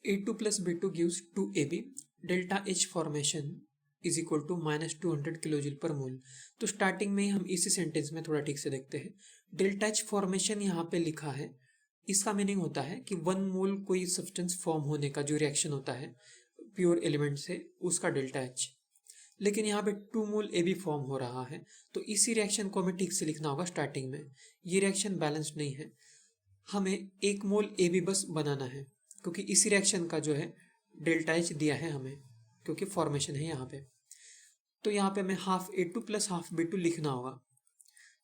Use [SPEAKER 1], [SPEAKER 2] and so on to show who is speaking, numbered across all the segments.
[SPEAKER 1] A2 plus B2 gives 2AB. Delta H formation is equal to -200 kilojoule per mole. तो starting में ही हम इसी sentence में थोड़ा ठीक से देखते हैं। डेल्टा H फॉर्मेशन यहाँ पे लिखा है, इसका मीनिंग होता है कि 1 मोल कोई सब्सटेंस फॉर्म होने का जो रिएक्शन होता है प्योर एलिमेंट से, उसका डेल्टा H। लेकिन यहाँ पे 2 मोल AB फॉर्म हो रहा है, तो इसी रिएक्शन को हमें ठीक से लिखना होगा स्टार्टिंग में। ये रिएक्शन बैलेंस्ड नहीं है, हमें 1 मोल AB बस बनाना है, क्योंकि इसी रिएक्शन का जो है डेल्टा H दिया है हमें, क्योंकि फॉर्मेशन है यहाँ पे। तो यहाँ पे हमें half A2 plus half B2 लिखना होगा।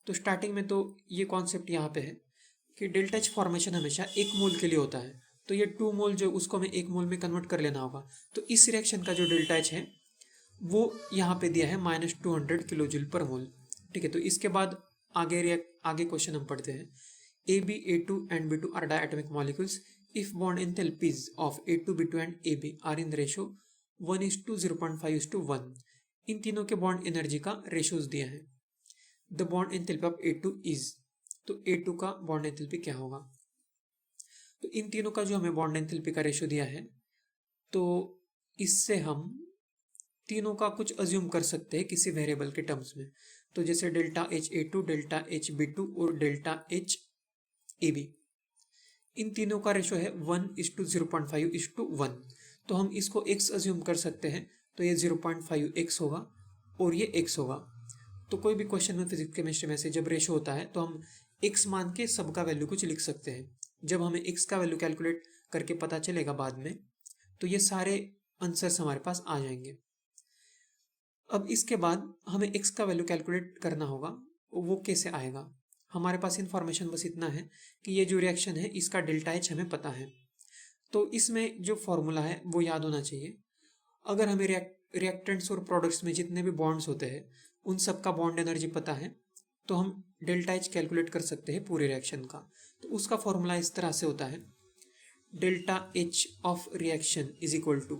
[SPEAKER 1] तो स्टार्टिंग में तो ये कॉन्सेप्ट यहाँ पे है कि डेल्टा H फॉर्मेशन हमेशा 1 मोल के लिए होता है, तो ये 2 मोल जो उसको हमें 1 मोल में कन्वर्ट कर लेना होगा। तो इस रिएक्शन का जो डेल्टा H है वो यहाँ पे दिया है -200 किलोजूल पर मोल। ठीक है, तो इसके बाद आगे क्वेश्चन हम पढ़ते हैं। AB, A2 and B2 are diatomic molecules if bond enthalpies of A2, B2 and AB are in ratio 1:0.5:1। इन तीनों के बॉन्ड एनर्जी का रेशियोज दिया है। The bond enthalpy of A2 is, तो A2 का बॉन्ड एंथैल्पी क्या होगा। तो इन तीनों का जो हमें बॉन्ड एंथैल्पी का रेशियो दिया है, तो इससे हम तीनों का कुछ अज्यूम कर सकते हैं किसी वेरिएबल के टर्म्स में। तो जैसे delta H A2, delta H B2 और डेल्टा H AB, इन तीनों का रेशियो है 1:0.5:1। तो हम इसको x अज्यूम कर सकते हैं, तो ये 0.5x होगा और ये x होगा। तो कोई भी क्वेश्चन में फिजिक्स केमिस्ट्री में से जब रेशियो होता है तो हम x मान के सबका वैल्यू कुछ लिख सकते हैं। जब हमें x का वैल्यू कैलकुलेट करके पता चलेगा बाद में, तो ये सारे आंसर्स हमारे पास आ जाएंगे। अब इसके बाद हमें x का वैल्यू कैलकुलेट करना होगा, वो कैसे आएगा। हमारे पास इंफॉर्मेशन बस इतना है कि ये जो रिएक्शन है इसका डेल्टा H हमें पता है, तो इसमें जो फॉर्मूला है वो याद होना चाहिए। अगर हमें रिएक्टेंट्स और प्रोडक्ट्स में जितने भी बॉन्ड्स होते हैं उन सब का बॉन्ड एनर्जी पता है, तो हम डेल्टा H कैलकुलेट कर सकते हैं पूरे रिएक्शन का। तो उसका फॉर्मूला इस तरह से होता है, delta H of reaction is equal to,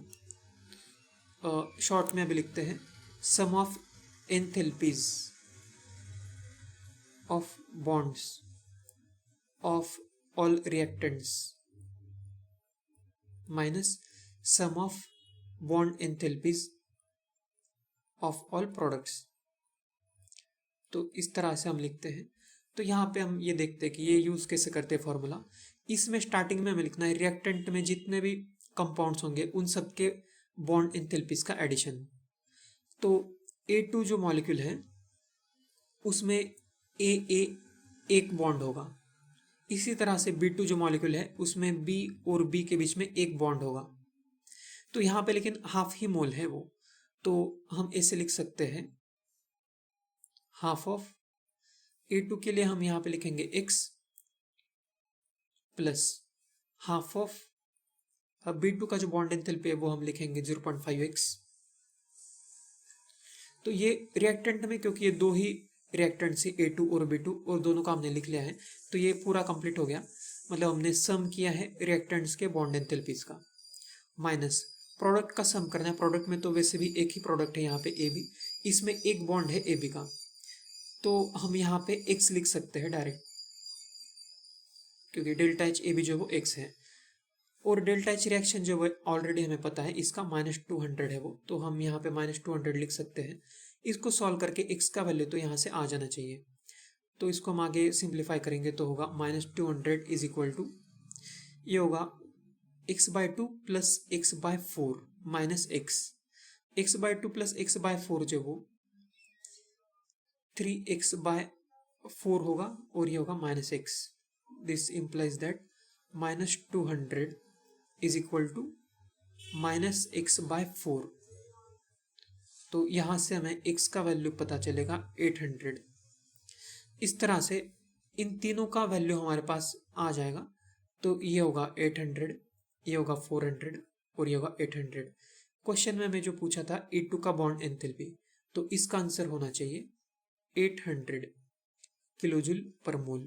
[SPEAKER 1] short में अभी लिखते हैं, sum of enthalpies of bonds of all reactants minus sum of bond enthalpies of all products. तो इस तरह से हम लिखते हैं। तो यहाँ पे हम ये देखते हैं कि ये यूज कैसे करते हैं फॉर्मूला। इसमें स्टार्टिंग में हमें लिखना है रिएक्टेंट में जितने भी कंपाउंड्स होंगे उन सब के बॉन्ड एंथैल्पीज का एडिशन। तो A2 जो मॉलिक्यूल है उसमें AA एक बॉन्ड होगा। इसी तरह से B2 जो मॉलिक्यूल है उसमें B और B के बीच में एक बॉन्ड होगा। तो यहाँ पे लेकिन हाफ ही मोल है वो, तो हम ऐसे लिख सकते हैं, हाफ ऑफ A2 के लिए हम यहाँ पे लिखेंगे x plus half of B2 का जो बॉन्ड एंथैल्पी है वो हम लिखेंगे 0.5x। तो ये रिएक्टेंट में, क्योंकि ये दो ही रिएक्टेंट से A2 और B2 और दोनों का हमने लिख लिया है, तो ये पूरा कंप्लीट हो गया। मतलब हमने सम किया है रिएक्टेंट्स के बॉन्ड एंथैल्पीज का, माइनस प्रोडक्ट का सम करना है। प्रोडक्ट में तो वैसे भी एक ही प्रोडक्ट है यहाँ पे AB, इसमें एक बॉन्ड है AB का, तो हम यहाँ पे x लिख सकते हैं डायरेक्ट, क्योंकि डेल्टा H AB जो वो x है। और डेल्टा H रिएक्शन जो वो ऑलरेडी हमें पता है इसका -200 है वो, तो हम यहाँ पे -200 लिख सकते हैं। इसको सॉल्व करके x का वैल्यू तो यहाँ से आ जाना चाहिए। तो इसको हम आगे सिंप्लीफाई करेंगे तो होगा -200 इज इक्वल टू, ये होगा x/2 plus x/4 minus x/2 plus x/4 जो वो 3x/4 होगा और ये होगा -x। This implies that -200 is equal to -x/4। तो यहाँ से हमें x का वैल्यू पता चलेगा 800। इस तरह से इन तीनों का वैल्यू हमारे पास आ जाएगा। तो ये होगा 800, ये होगा 400 और ये होगा 800। क्वेश्चन में हमें जो पूछा था A2 का बॉन्ड एंथैल्पी, तो इसका आंसर होना चाहिए 800 किलोजूल पर मोल।